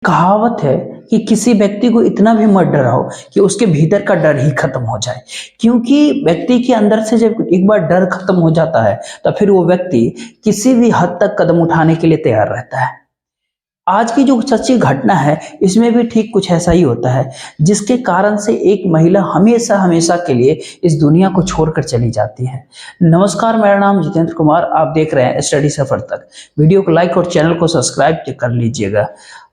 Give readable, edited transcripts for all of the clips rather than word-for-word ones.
कहावत है कि किसी व्यक्ति को इतना भी मत डराओ कि उसके भीतर का डर ही खत्म हो जाए। क्योंकि व्यक्ति के अंदर से जब एक बार डर खत्म हो जाता है तो फिर वो व्यक्ति किसी भी हद तक कदम उठाने के लिए तैयार रहता है। आज की जो सच्ची घटना है इसमें भी ठीक कुछ ऐसा ही होता है, जिसके कारण से एक महिला हमेशा हमेशा के लिए इस दुनिया को छोड़कर चली जाती है। नमस्कार, मेरा नाम जितेंद्र कुमार, आप देख रहे हैं स्टडी सफर तक। वीडियो को लाइक और चैनल को सब्सक्राइब कर लीजिएगा।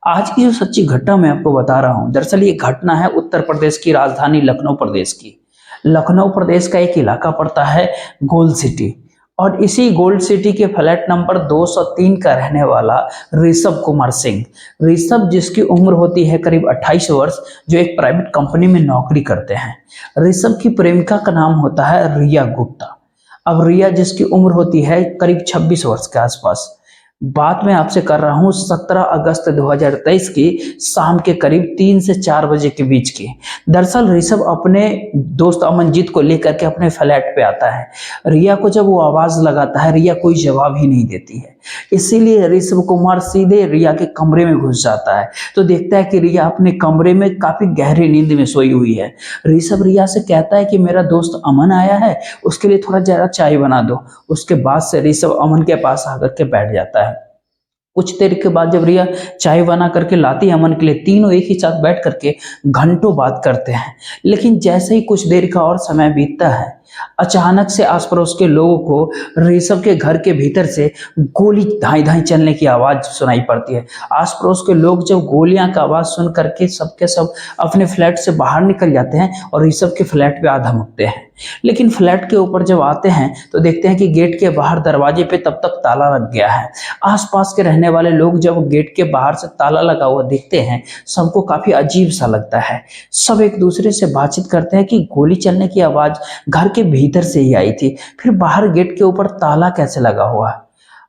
आज की जो सच्ची घटना मैं आपको बता रहा हूँ, दरअसल ये घटना है उत्तर प्रदेश की राजधानी लखनऊ प्रदेश की। लखनऊ प्रदेश का एक इलाका पड़ता है गोल्ड सिटी, और इसी गोल्ड सिटी के फ्लैट नंबर 203 का रहने वाला ऋषभ कुमार सिंह, ऋषभ जिसकी उम्र होती है करीब 28 वर्ष, जो एक प्राइवेट कंपनी में नौकरी करते हैं। ऋषभ की प्रेमिका का नाम होता है रिया गुप्ता। अब रिया जिसकी उम्र होती है करीब 26 वर्ष के आसपास। बात मैं आपसे कर रहा हूँ 17 अगस्त 2023 की शाम के करीब 3 से 4 बजे के बीच की। दरअसल ऋषभ अपने दोस्त अमनजीत को लेकर के अपने फ्लैट पे आता है। रिया को जब वो आवाज लगाता है, रिया कोई जवाब ही नहीं देती है। इसीलिए ऋषभ कुमार सीधे रिया के कमरे में घुस जाता है तो देखता है कि रिया अपने कमरे में काफी गहरी नींद में सोई हुई है। ऋषभ रिया से कहता है कि मेरा दोस्त अमन आया है, उसके लिए थोड़ा जरा चाय बना दो। उसके बाद से ऋषभ अमन के पास आकर के बैठ जाता है। कुछ देर के बाद जब रिया चाय बना करके लाती है अमन के लिए, तीनों एक ही साथ बैठ करके घंटों बात करते हैं। लेकिन जैसे ही कुछ देर का और समय बीतता है, अचानक से आस पड़ोस के लोगों को ऋषभ के घर के भीतर से गोली धाई धाई चलने की आवाज सुनाई पड़ती है। आस पड़ोस के लोग जब गोलियां का आवाज सुन करके सबके सब अपने फ्लैट से बाहर निकल जाते हैं और ऋषभ के फ्लैट पे आ धमकते हैं। लेकिन फ्लैट के ऊपर जब आते हैं तो देखते हैं कि गेट के बाहर दरवाजे पे तब तक ताला लग गया है। आसपास के रहने वाले लोग जब गेट के बाहर से ताला लगा हुआ देखते हैं, सबको काफी अजीब सा लगता है। सब एक दूसरे से बातचीत करते हैं कि गोली चलने की आवाज घर के भीतर से ही आई थी, फिर बाहर गेट के ऊपर ताला कैसे लगा हुआ है।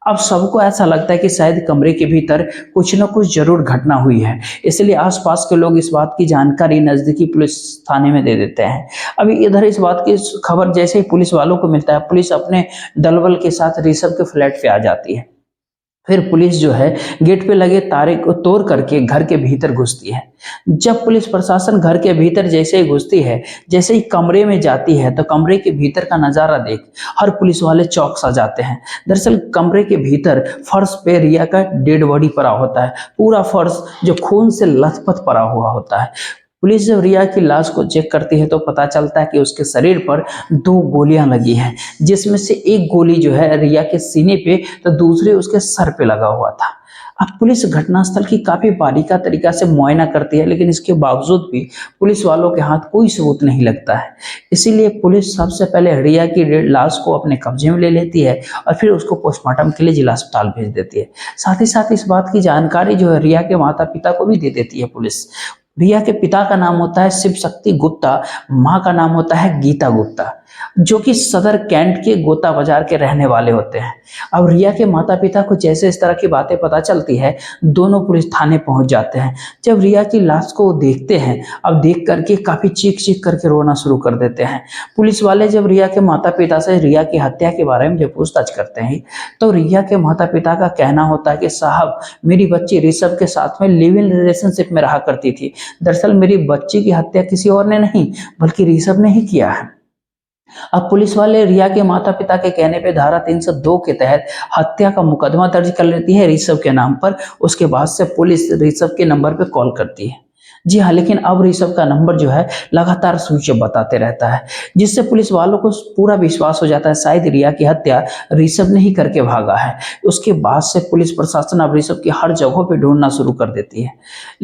अब सबको ऐसा लगता है कि शायद कमरे के भीतर कुछ न कुछ जरूर घटना हुई है, इसलिए आसपास के लोग इस बात की जानकारी नजदीकी पुलिस थाने में दे देते हैं। अभी इधर इस बात की खबर जैसे ही पुलिस वालों को मिलता है, पुलिस अपने दलबल के साथ ऋषभ के फ्लैट पे आ जाती है। फिर पुलिस जो है गेट पे लगे तारे को तोड़ करके घर के भीतर घुसती है। जब पुलिस प्रशासन घर के भीतर जैसे ही घुसती है, जैसे ही कमरे में जाती है, तो कमरे के भीतर का नजारा देख हर पुलिस वाले चौंक सा जाते हैं। दरअसल कमरे के भीतर फर्श पे रिया का डेड बॉडी पड़ा होता है, पूरा फर्श जो खून से लथपथ पड़ा हुआ होता है। पुलिस जब रिया की लाश को चेक करती है तो पता चलता है कि उसके शरीर पर 2 गोलियां लगी हैं, जिसमें से एक गोली जो है रिया के सीने पे तो दूसरी उसके सर पे लगा हुआ था। अब पुलिस घटनास्थल की काफी बारीका तरीका से मुआयना करती है, लेकिन इसके बावजूद भी पुलिस वालों के हाथ कोई सबूत नहीं लगता है। इसीलिए पुलिस सबसे पहले रिया की लाश को अपने कब्जे में ले लेती है और फिर उसको पोस्टमार्टम के लिए जिला अस्पताल भेज देती है। साथ ही साथ इस बात की जानकारी जो है रिया के माता पिता को भी दे देती है पुलिस। रिया के पिता का नाम होता है शिव शक्ति गुप्ता, माँ का नाम होता है गीता गुप्ता, जो कि सदर कैंट के गोता बाजार के रहने वाले होते हैं। अब रिया के माता पिता को जैसे इस तरह की बातें पता चलती है, दोनों पुलिस थाने पहुंच जाते हैं। जब रिया की लाश को देखते हैं, अब देख करके काफी चीख चीख करके रोना शुरू कर देते हैं। पुलिस वाले जब रिया के माता पिता से रिया की हत्या के बारे में जब पूछताछ करते हैं, तो रिया के माता पिता का कहना होता है कि साहब, मेरी बच्ची ऋषभ के साथ में लिव इन रिलेशनशिप में रहा करती थी। दरअसल मेरी बच्ची की हत्या किसी और ने नहीं बल्कि ऋषभ ने ही किया है। अब पुलिस वाले रिया के माता पिता के कहने पे धारा 302 के तहत हत्या का मुकदमा दर्ज कर लेती है ऋषभ के नाम पर। उसके बाद से पुलिस ऋषभ के नंबर पे कॉल करती है। जी हाँ, लेकिन अब ऋषभ का नंबर जो है लगातार स्विच ऑफ बताते रहता है, जिससे पुलिस वालों को पूरा विश्वास हो जाता है शायद रिया की हत्या ऋषभ ने ही करके भागा है। उसके बाद से पुलिस प्रशासन अब ऋषभ की हर जगहों पे ढूंढना शुरू कर देती है।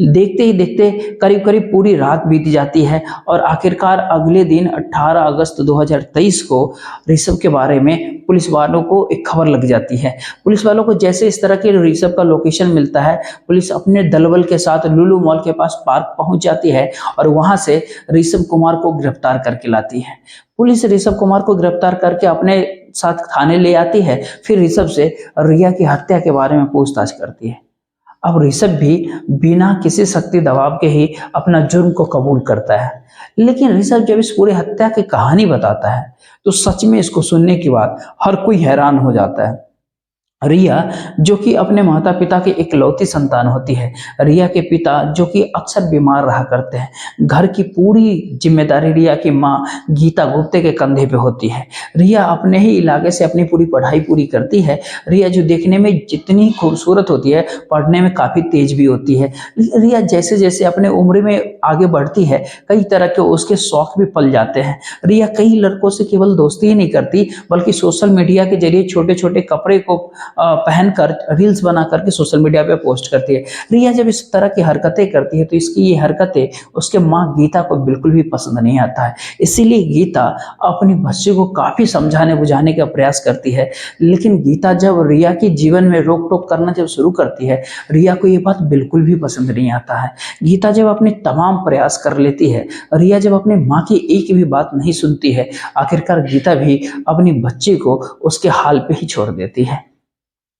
देखते ही देखते करीब करीब पूरी रात बीत जाती है और आखिरकार अगले दिन 18 अगस्त 2023 को ऋषभ के बारे में पुलिस वालों को एक खबर लग जाती है। पुलिस वालों को जैसे इस तरह के ऋषभ का लोकेशन मिलता है, पुलिस अपने दलबल के साथ लुलु मॉल के पास पार्क पहुंच जाती है और वहां से ऋषभ कुमार को गिरफ्तार करके लाती है। पुलिस ऋषभ कुमार को गिरफ्तार करके अपने साथ थाने ले आती है। फिर ऋषभ से रिया की हत्या के बारे में पूछताछ करती है। अब ऋषभ भी बिना किसी शक्ति दबाव के ही अपना जुर्म को कबूल करता है। लेकिन ऋषभ जब इस पूरी हत्या की कहानी बताता है तो सच में इसको सुनने के बाद हर कोई हैरान हो जाता है। रिया जो कि अपने माता पिता की इकलौती संतान होती है। रिया के पिता जो कि अक्सर बीमार रहा करते हैं। घर की पूरी जिम्मेदारी रिया की माँ गीता गुप्ते के कंधे पे होती है। रिया अपने ही इलाके से अपनी पूरी पढ़ाई पूरी करती है। रिया जो देखने में जितनी खूबसूरत होती है, पढ़ने में काफ़ी तेज भी होती है। रिया जैसे जैसे अपने उम्र में आगे बढ़ती है, कई तरह के उसके शौक भी पल जाते हैं। रिया कई लड़कों से केवल दोस्ती ही नहीं करती, बल्कि सोशल मीडिया के जरिए छोटे छोटे कपड़े को पहनकर रील्स बना करके सोशल मीडिया पे पोस्ट करती है। रिया जब इस तरह की हरकतें करती है तो इसकी ये हरकतें उसके माँ गीता को बिल्कुल भी पसंद नहीं आता है। इसीलिए गीता अपनी बच्ची को काफ़ी समझाने बुझाने का प्रयास करती है। लेकिन गीता जब रिया के जीवन में रोक टोक करना जब शुरू करती है, रिया को ये बात बिल्कुल भी पसंद नहीं आता है। गीता जब अपने तमाम प्रयास कर लेती है, रिया जब अपनी माँ की एक भी बात नहीं सुनती है, आखिरकार गीता भी अपनी बच्ची को उसके हाल पे ही छोड़ देती है।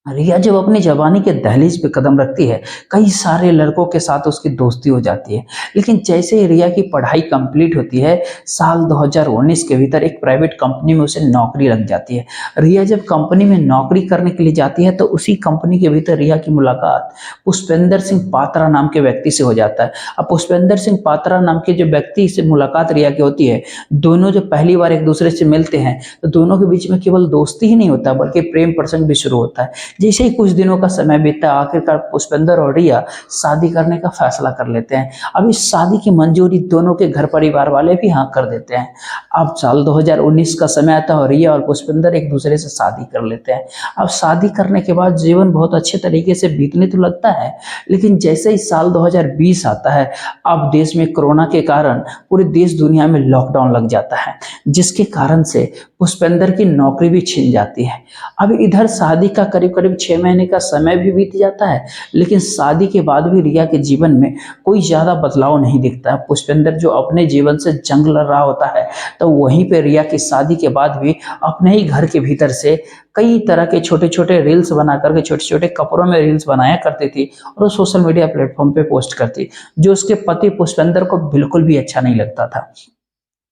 रिया जब अपनी जवानी के दहलीज पे कदम रखती है, कई सारे लड़कों के साथ उसकी दोस्ती हो जाती है। लेकिन जैसे ही रिया की पढ़ाई कंप्लीट होती है, साल 2019 के भीतर एक प्राइवेट कंपनी में उसे नौकरी लग जाती है। रिया जब कंपनी में नौकरी करने के लिए जाती है तो उसी कंपनी के भीतर रिया की मुलाकात पुष्पेंद्र सिंह पात्रा नाम के व्यक्ति से हो जाता है। अब पुष्पेंद्र सिंह पात्रा नाम के जो व्यक्ति से मुलाकात रिया की होती है, दोनों जब पहली बार एक दूसरे से मिलते हैं तो दोनों के बीच में केवल दोस्ती ही नहीं होता बल्कि प्रेम प्रसंग भी शुरू होता है। जैसे ही कुछ दिनों का समय बीतता, आखिरकार पुष्पेंद्र और रिया शादी करने का फैसला कर लेते हैं। अब इस शादी की मंजूरी दोनों के घर परिवार वाले भी हाँ कर देते हैं। अब साल 2019 का समय आता है और रिया और पुष्पेंद्र एक दूसरे से शादी कर लेते हैं। अब शादी करने के बाद जीवन बहुत अच्छे तरीके से बीतने तो लगता है, लेकिन जैसे ही साल 2020 आता है, अब देश में कोरोना के कारण पूरे देश दुनिया में लॉकडाउन लग जाता है, जिसके कारण से पुष्पेंद्र की नौकरी भी छिन जाती है। अब इधर शादी का करीब करीब 6 महीने का समय भी बीत जाता है, लेकिन शादी के बाद भी रिया के जीवन में कोई ज़्यादा बदलाव नहीं दिखता है। पुष्पेंद्र जो अपने जीवन से जंग लड़ रहा होता है, तो वहीं पे रिया की शादी के बाद भी अपने ही घर के भीतर से कई तरह के छोटे छोटे रील्स बना करके छोटे छोटे कपड़ों में रील्स बनाया करती थी और वो सोशल मीडिया प्लेटफॉर्म पे पोस्ट करती, जो उसके पति पुष्पेंद्र को बिल्कुल भी अच्छा नहीं लगता था।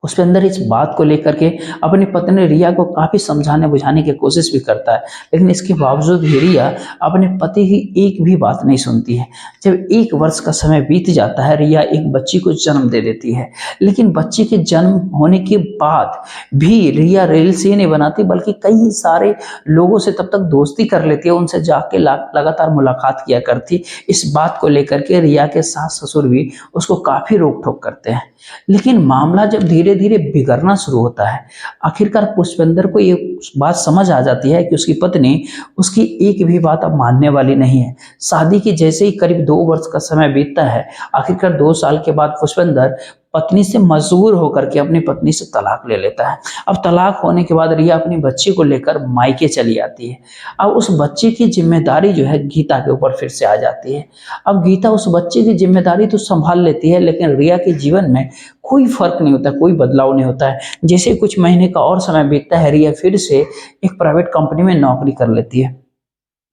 पुष्पेंद्र इस बात को लेकर के अपनी पत्नी रिया को काफी समझाने बुझाने की कोशिश भी करता है, लेकिन इसके बावजूद भी रिया अपने पति की एक भी बात नहीं सुनती है। जब 1 वर्ष का समय बीत जाता है, रिया एक बच्ची को जन्म दे देती है। लेकिन बच्ची के जन्म होने के बाद भी रिया रील्स ही नहीं बनाती, बल्कि कई सारे लोगों से तब तक दोस्ती कर लेती है, उनसे जाके लगातार मुलाकात किया करती। इस बात को लेकर के रिया के सास ससुर भी उसको काफी रोक टोक करते हैं। लेकिन मामला जब धीरे धीरे बिगड़ना शुरू होता है, आखिरकार पुष्पेंद्र को ये बात समझ आ जाती है कि उसकी पत्नी उसकी एक भी बात अब मानने वाली नहीं है। शादी की जैसे ही करीब 2 वर्ष का समय बीतता है, आखिरकार 2 साल के बाद पुष्पेंद्र पत्नी से मजबूर होकर के अपनी पत्नी से तलाक ले लेता है। अब तलाक होने के बाद रिया अपनी बच्ची को लेकर मायके चली आती है। अब उस बच्चे की जिम्मेदारी जो है गीता के ऊपर फिर से आ जाती है। अब गीता उस बच्चे की जिम्मेदारी तो संभाल लेती है, लेकिन रिया के जीवन में कोई फर्क नहीं होता, कोई बदलाव नहीं होता है। जैसे कुछ महीने का और समय बीतता है, रिया फिर से एक प्राइवेट कंपनी में नौकरी कर लेती है।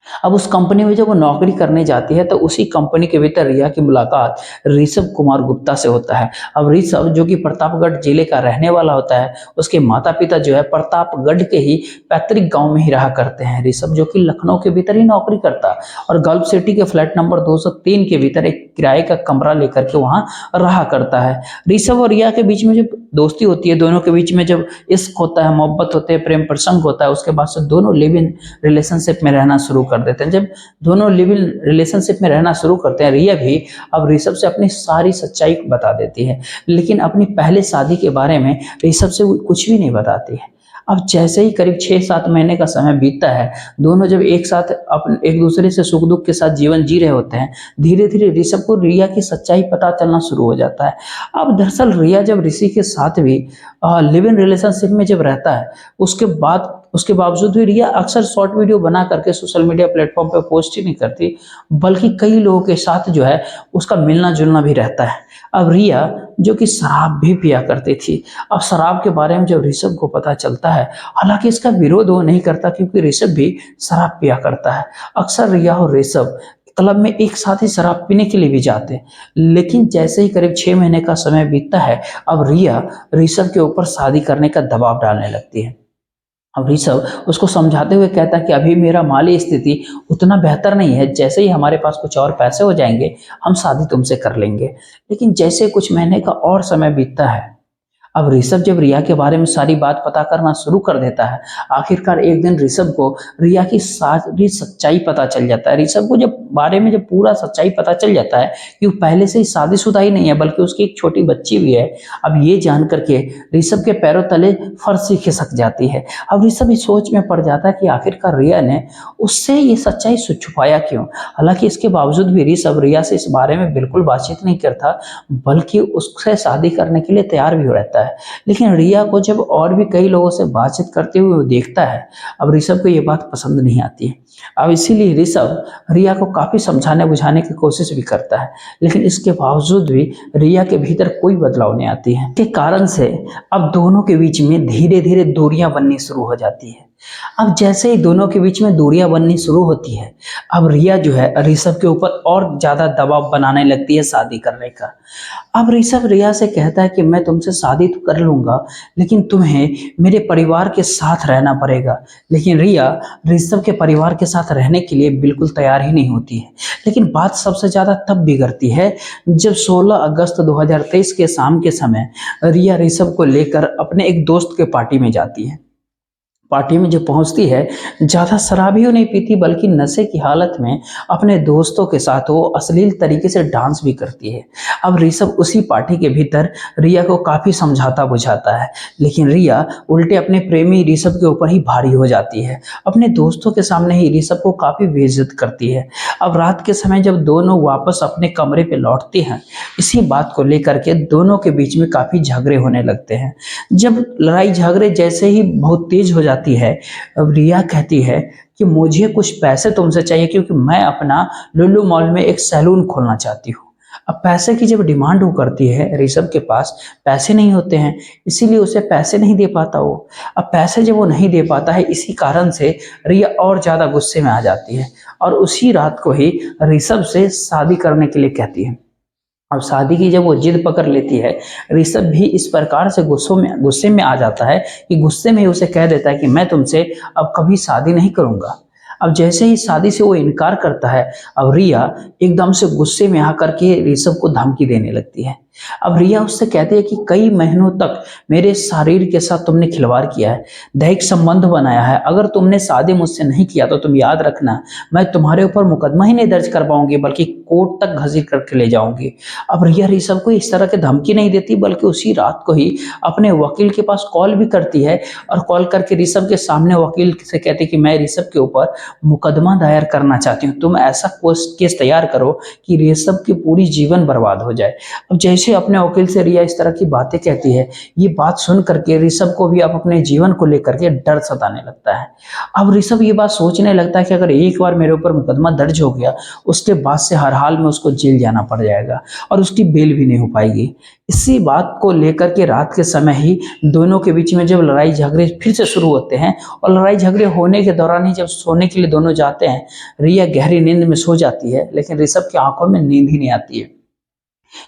अब उस कंपनी में जब वो नौकरी करने जाती है तो उसी कंपनी के भीतर रिया की मुलाकात ऋषभ कुमार गुप्ता से होता है। अब ऋषभ जो कि प्रतापगढ़ जिले का रहने वाला होता है, उसके माता पिता जो है प्रतापगढ़ के ही पैतृक गांव में ही रहा करते हैं। ऋषभ जो कि लखनऊ के भीतर ही नौकरी करता है और गल्फ सिटी के फ्लैट नंबर 203 के भीतर एक किराए का कमरा लेकर के वहां रहा करता है। ऋषभ और रिया के बीच में जब दोस्ती होती है, दोनों के बीच में जब इश्क होता है, मोहब्बत होते हैं, प्रेम प्रसंग होता है, उसके बाद से दोनों लिव इन रिलेशनशिप में रहना शुरू कर देते हैं। जब दोनों लिव इन रिलेशनशिप में रहना शुरू करते हैं, रिया भी अब ऋषभ से अपनी सारी सच्चाई बता देती है, लेकिन अपनी पहले शादी के बारे में ऋषभ से कुछ भी नहीं बताती है। अब जैसे ही करीब 6-7 महीने का समय बीतता है, दोनों जब एक साथ अपने एक दूसरे से सुख दुख के साथ जीवन जी रहे होते हैं, धीरे धीरे ऋषभ को रिया की सच्चाई पता चलना शुरू हो जाता है। अब दरअसल रिया जब ऋषि के साथ भी लिव इन रिलेशनशिप में जब रहता है, उसके बावजूद भी रिया अक्सर शॉर्ट वीडियो बना करके सोशल मीडिया प्लेटफॉर्म पर पोस्ट ही नहीं करती, बल्कि कई लोगों के साथ जो है उसका मिलना जुलना भी रहता है। अब रिया जो कि शराब भी पिया करती थी, अब शराब के बारे में जब ऋषभ को पता चलता है, हालांकि इसका विरोध वो नहीं करता क्योंकि ऋषभ भी शराब पिया करता है। अक्सर रिया और ऋषभ क्लब में एक साथ ही शराब पीने के लिए भी जाते हैं, लेकिन जैसे ही करीब 6 महीने का समय बीतता है, अब रिया ऋषभ के ऊपर शादी करने का दबाव डालने लगती है। अब ऋषभ उसको समझाते हुए कहता है कि अभी मेरा माली स्थिति उतना बेहतर नहीं है, जैसे ही हमारे पास कुछ और पैसे हो जाएंगे हम शादी तुमसे कर लेंगे। लेकिन जैसे कुछ महीने का और समय बीतता है, अब ऋषभ जब रिया के बारे में सारी बात पता करना शुरू कर देता है, आखिरकार एक दिन ऋषभ को रिया की सारी सच्चाई पता चल जाता है। ऋषभ को जब पूरा सच्चाई पता चल जाता है कि वो पहले से ही शादीशुदा ही नहीं है बल्कि उसकी एक छोटी बच्ची भी है। अब ये जान करके ऋषभ के पैरों तले फर्शी खिसक जाती है। अब ऋषभ इस सोच में पड़ जाता है कि आखिरकार रिया ने उससे ये सच्चाई छुपाया क्यों। हालांकि इसके बावजूद भी ऋषभ रिया से इस बारे में बिल्कुल बातचीत नहीं करता, बल्कि उससे शादी करने के लिए तैयार भी हो रहता है। लेकिन रिया को जब और भी कई लोगों से बातचीत करते हुए वो देखता है, अब ऋषभ को ये बात पसंद नहीं आती है। अब इसीलिए ऋषभ रिया को काफी समझाने बुझाने की कोशिश भी करता है, लेकिन इसके बावजूद भी रिया के भीतर कोई बदलाव नहीं आती है। के कारण से अब दोनों के बीच में धीरे धीरे दूरियां बननी शुरू हो जाती है। अब जैसे ही दोनों के बीच में दूरियां बननी शुरू होती है, अब रिया जो है ऋषभ के ऊपर और ज्यादा दबाव बनाने लगती है शादी करने का। अब ऋषभ रिया से कहता है कि मैं तुमसे शादी तो कर लूंगा, लेकिन तुम्हें मेरे परिवार के साथ रहना पड़ेगा। लेकिन रिया ऋषभ के परिवार के साथ रहने के लिए बिल्कुल तैयार ही नहीं होती है। लेकिन बात सबसे ज्यादा तब बिगड़ती है जब 16 अगस्त 2023 के शाम के समय रिया ऋषभ को लेकर अपने एक दोस्त के पार्टी में जाती है। पार्टी में जब पहुंचती है, ज्यादा शराब ही नहीं पीती बल्कि नशे की हालत में अपने दोस्तों के साथ वो अश्लील तरीके से डांस भी करती है। अब ऋषभ उसी पार्टी के भीतर रिया को काफी समझाता बुझाता है, लेकिन रिया उल्टे अपने प्रेमी ऋषभ के ऊपर ही भारी हो जाती है। अपने दोस्तों के सामने ही ऋषभ को काफी बेइज्जत करती है। अब रात के समय जब दोनों वापस अपने कमरे पे लौटते हैं, इसी बात को लेकर के दोनों के बीच में काफी झगड़े होने लगते हैं। जब लड़ाई झगड़े जैसे ही बहुत तेज हो जाती है, अब रिया कहती है कि मुझे कुछ पैसे तुमसे चाहिए क्योंकि मैं अपना लुलु मॉल में एक सैलून खोलना चाहती हूँ। अब पैसे की जब डिमांड वो करती है, ऋषभ के पास पैसे नहीं होते हैं, इसीलिए उसे पैसे नहीं दे पाता वो। अब पैसे जब वो नहीं दे पाता है, इसी कारण से रिया और ज्यादा गुस्से में आ जाती है और उसी रात को ही ऋषभ से शादी करने के लिए कहती है। अब शादी की जब वो जिद पकड़ लेती है, ऋषभ भी इस प्रकार से गुस्से में आ जाता है कि गुस्से में ही उसे कह देता है कि मैं तुमसे अब कभी शादी नहीं करूंगा। अब जैसे ही शादी से वो इनकार करता है, अब रिया एकदम से गुस्से में आकर के ऋषभ को धमकी देने लगती है। अब रिया उससे कहती है कि कई महीनों तक मेरे शरीर के साथ तुमने खिलवाड़ किया है, दैहिक संबंध बनाया है। अगर तुमने शादी मुझसे नहीं किया तो तुम याद रखना, मैं तुम्हारे ऊपर मुकदमा ही नहीं दर्ज कर पाऊंगी बल्कि कोर्ट तक घसीट करके ले जाऊंगी। अब रिया ऋषभ को इस तरह की धमकी नहीं देती बल्कि उसी रात को ही अपने वकील के पास कॉल भी करती है और कॉल करके ऋषभ के सामने वकील से कहती कि मैं ऋषभ के ऊपर मुकदमा दायर करना चाहती हूँ, तुम ऐसा केस तैयार करो कि ऋषभ की पूरी जीवन बर्बाद हो जाए। अब जैसे अपने वकील से रिया इस तरह की बातें कहती है, ये बात सुन करके ऋषभ को भी अब अपने जीवन को लेकर के डर सताने लगता है। अब ऋषभ ये बात सोचने लगता है कि अगर एक बार मेरे ऊपर मुकदमा दर्ज हो गया, उसके बाद से हर हाल में उसको जेल जाना पड़ जाएगा और उसकी बेल भी नहीं हो पाएगी। इसी बात को लेकर के रात के समय ही दोनों के बीच में जब लड़ाई झगड़े फिर से शुरू होते हैं और लड़ाई झगड़े होने के दौरान ही जब सोने के लिए दोनों जाते हैं, रिया गहरी नींद में सो जाती है, लेकिन ऋषभ की आंखों में नींद ही नहीं आती है।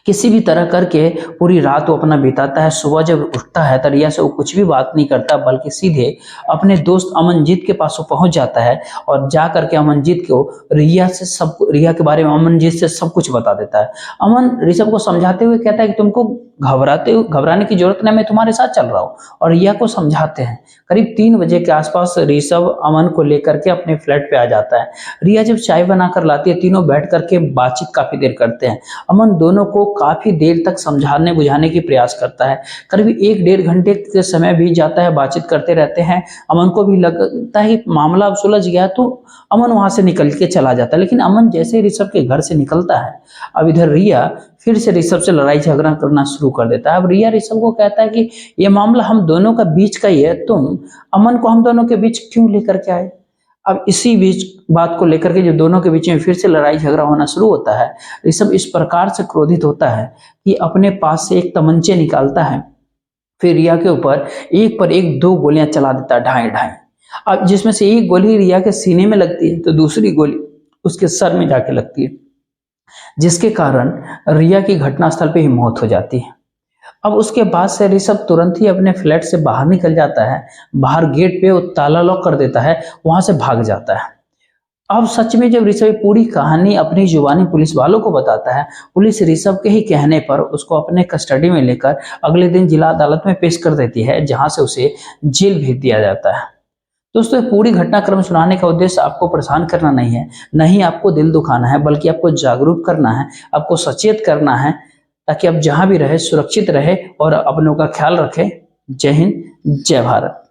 किसी भी तरह करके पूरी रात वो अपना बिताता है। सुबह जब उठता है तो रिया से वो कुछ भी बात नहीं करता बल्कि सीधे अपने दोस्त अमनजीत के पास वो पहुंच जाता है और जा करके अमनजीत को रिया के बारे में अमनजीत से सब कुछ बता देता है। अमन ऋषभ को समझाते हुए कहता है कि तुमको घबराने की जरूरत नहीं, मैं तुम्हारे साथ चल रहा हूँ, और रिया को समझाते हैं। करीब 3 बजे के आसपास ऋषभ अमन को लेकर के अपने फ्लैट पे आ जाता है। रिया जब चाय बनाकर लाती है, तीनों बैठ करके बातचीत काफी देर करते हैं। अमन दोनों को काफी देर तक समझाने बुझाने की प्रयास करता है। करीब 1-1.5 घंटे के समय बीत जाता है, बातचीत करते रहते हैं। अमन को भी लगता है मामला अब सुलझ गया, तो अमन वहां से निकल के चला जाता है। लेकिन अमन जैसे ही ऋषभ के घर से निकलता है, अब इधर रिया फिर से ऋषभ से लड़ाई झगड़ा करना शुरू कर देता है। अब रिया ऋषभ को कहता है कि ये मामला हम दोनों का बीच का ही है, तुम अमन को हम दोनों के बीच क्यों लेकर के आए। अब इसी बीच बात को लेकर के जो दोनों के बीच में फिर से लड़ाई झगड़ा होना शुरू होता है, ऋषभ इस प्रकार से क्रोधित होता है कि अपने पास से एक तमंचे निकालता है, फिर रिया के ऊपर एक पर एक 2 गोलियां चला देता है, ढाई ढाई। अब जिसमें से एक गोली रिया के सीने में लगती है तो दूसरी गोली उसके सर में जाके लगती है, जिसके कारण रिया की घटनास्थल पे ही मौत हो जाती है। अब उसके बाद से ऋषभ तुरंत ही अपने फ्लैट से बाहर निकल जाता है, बाहर गेट पे वो ताला लॉक कर देता है, वहां से भाग जाता है। अब सच में जब ऋषभ पूरी कहानी अपनी जुबानी पुलिस वालों को बताता है, पुलिस ऋषभ के ही कहने पर उसको अपने कस्टडी में लेकर अगले दिन जिला अदालत में पेश कर देती है, जहां से उसे जेल भेज दिया जाता है। दोस्तों, ये पूरी घटनाक्रम सुनाने का उद्देश्य आपको परेशान करना नहीं है, नहीं आपको दिल दुखाना है, बल्कि आपको जागरूक करना है, आपको सचेत करना है, ताकि आप जहां भी रहे सुरक्षित रहे और अपनों का ख्याल रखें। जय हिंद, जय भारत।